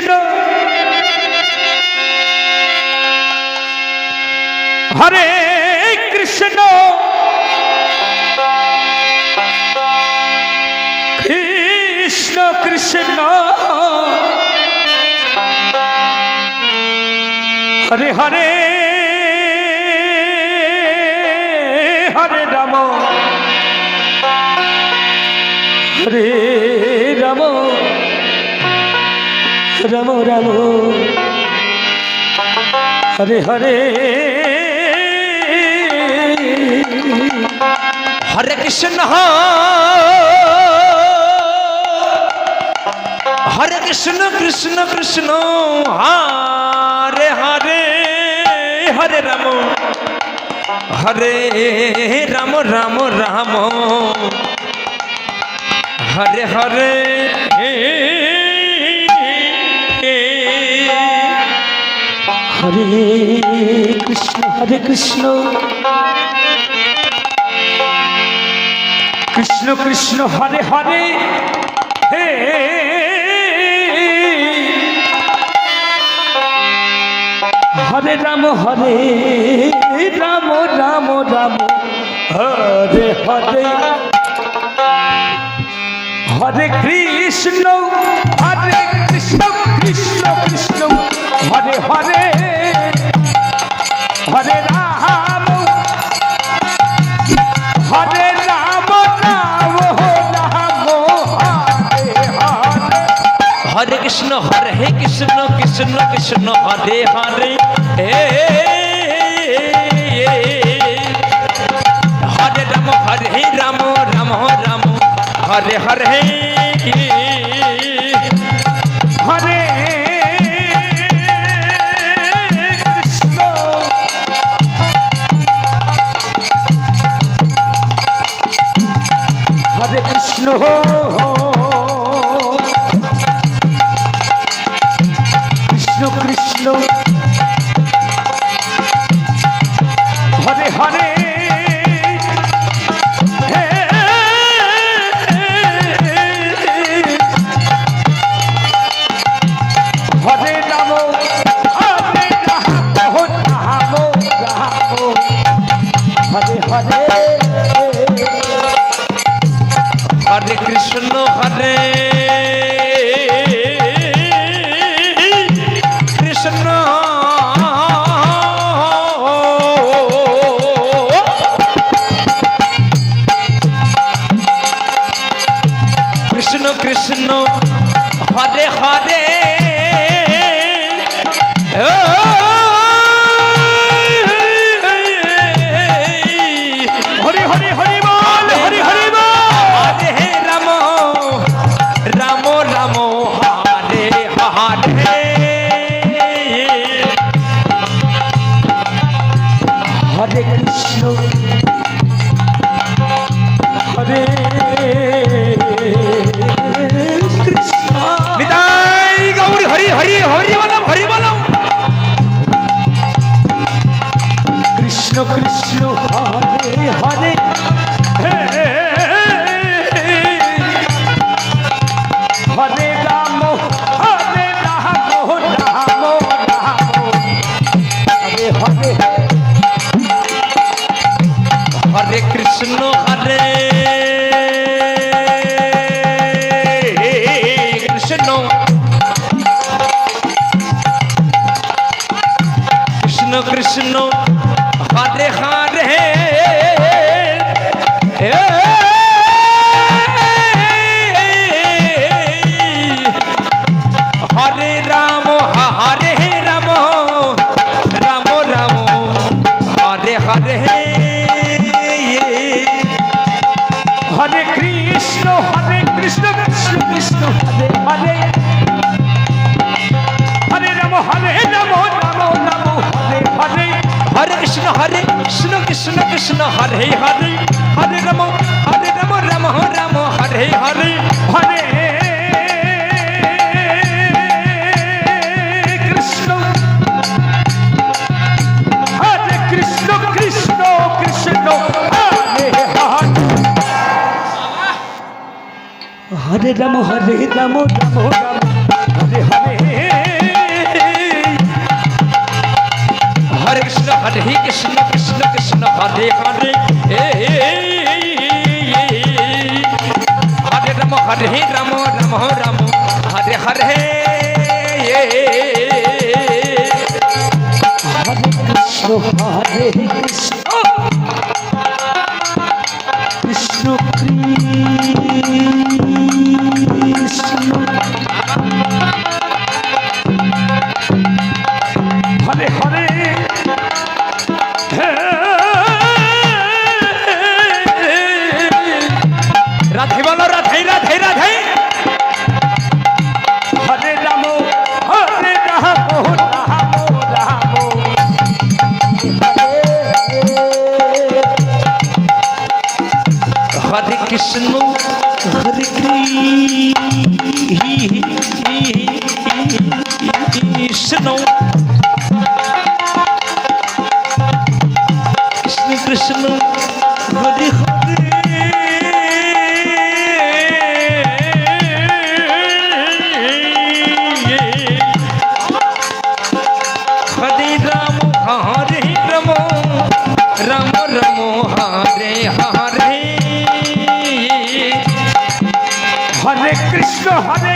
কৃষ্ণ হরে কৃষ্ণ কৃষ্ণ কৃষ্ণ হরে হরে হরে রাম হরে রাম রাম রাম হরে হরে হরে কৃষ্ণ হরে কৃষ্ণ কৃষ্ণ কৃষ্ণ হরে হরে হরে রাম হরে রাম রাম রাম হরে হরে হরে কৃষ্ণ কৃষ্ণ কৃষ্ণ হরে হরে হে হরে রাম রাম রাম হরে হরে হরে কৃষ্ণ কৃষ্ণ কৃষ্ণ হরে হরে হরে রাম হরে রাম রাম রাম হরে কৃষ্ণ হরে কৃষ্ণ কৃষ্ণ কৃষ্ণ হরে হরে হরে রাম রাম রাম হরে হরে হরে কৃষ্ণ হরে কৃষ্ণ কৃষ্ণ কৃষ্ণ হরে হরে হরে রাম হরে হরে হরে কৃষ্ণ হরে কৃষ্ণ কৃষ্ণ কৃষ্ণ হরে হরে হরে হরে হরে বল হরে হরে বল হে রাম রাম রাম হরে হরে হরে কৃষ্ণ হরে কৃষ্ণ নিতাই গৌর হরি হরি হরি বলম হরি বলম কৃষ্ণ কৃষ্ণ হরে হরে হরে রাম রাম হরে হরে হরে কৃষ্ণ হরে কৃষ্ণ কৃষ্ণ কৃষ্ণ হরে হরে হরে রাম রাম রাম হরে হরে হরে কৃষ্ণ কৃষ্ণ কৃষ্ণ হরে হরে হরে রাম রাম হরে হরে হরে কৃষ্ণ কৃষ্ণ কৃষ্ণ হরে হরে হরে রাম রাম রাম হরে হরে হরে কৃষ্ণ কৃষ্ণ কৃষ্ণ কৃষ্ণ হরে হরে রাম রাম রাম হরে হরে हरे राम राम राम हरे हरे हरे कृष्ण कृष्ण कृष्ण हरे हरे राधे बोलो राधे राधे राधे हरे राम हरे राम राम राम हरे कृष्ण हरे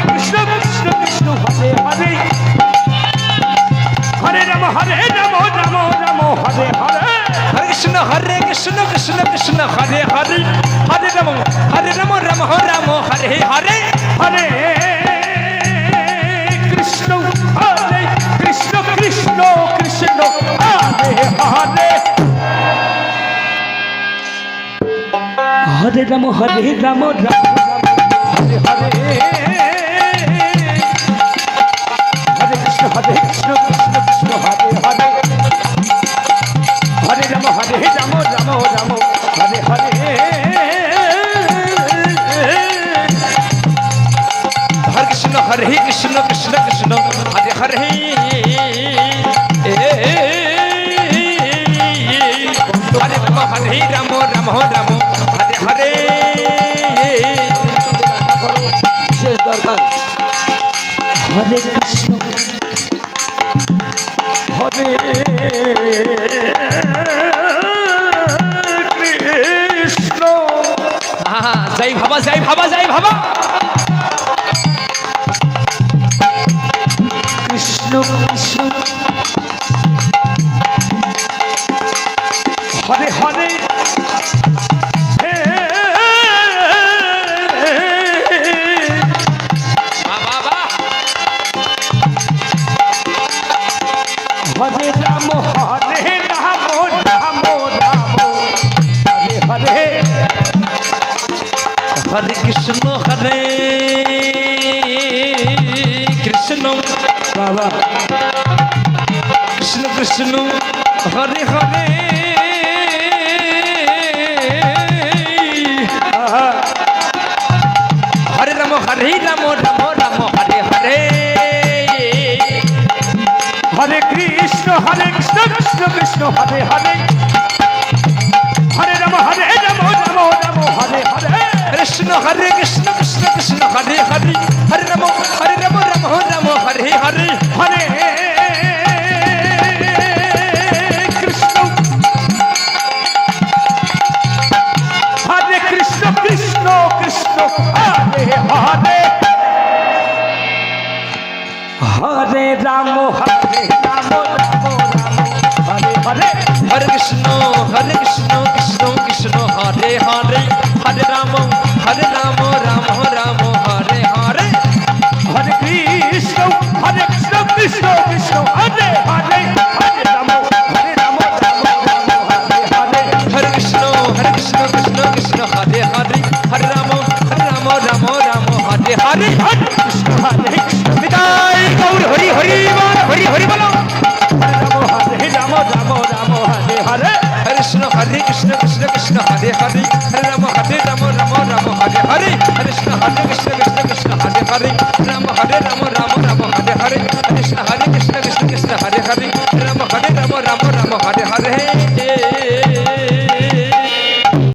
कृष्ण कृष्ण कृष्ण हरे हरे हरे राम राम राम हरे हरे हरे कृष्ण कृष्ण कृष्ण हरे हरे हरे राम राम राम हरे हरे हरे कृष्ण कृष्ण कृष्ण हरे हरे हरे राम राम राम हरे हरे हरे कृष्ण कृष्ण कृष्ण हरे हरे हरे राम हरे हरे हरे कृष्ण कृष्ण कृष्ण हरे हरे हरे राम राम हरे हरे हरे कृष्ण कृष्ण कृष्ण हरे हरे हरे राम राम हरे हरे विशेष दरकार हरे कृष्ण हरे कृष्ण जय बाबा जय बाबा जय बाबा कृष्ण कृष्ण हरे हरे हरे राम राम हरे हरे हरे कृष्ण कृष्ण बाबा कृष्ण कृष्ण हरे हरे हरे राम राम राम हरे हरे हरे कृष्ण कृष्ण कृष्ण हरे हरे हरे राम राम हरे हरे कृष्ण कृष्ण कृष्ण हरे हरे हरे राम राम हरे हरे हरे कृष्ण कृष्ण हरे हरे हरे राम हरे हरे हरे कृष्ण कृष्ण कृष्ण हरे हरे हरे राम राम राम हरे हरे हरे कृष्ण कृष्ण हरे हरे हरे राम राम हरे हरे हरे कृष्ण कृष्ण कृष्ण हरे हरे हरे राम राम हरे हरे हरे कृष्ण विदाई गौर हरि हरि बोल हरि हरि बोलो हरे राम हरे हरे कृष्ण कृष्ण कृष्ण हरे हरे हरे राम राम हरे हरे हरे कृष्ण कृष्ण कृष्ण हरे हरे राम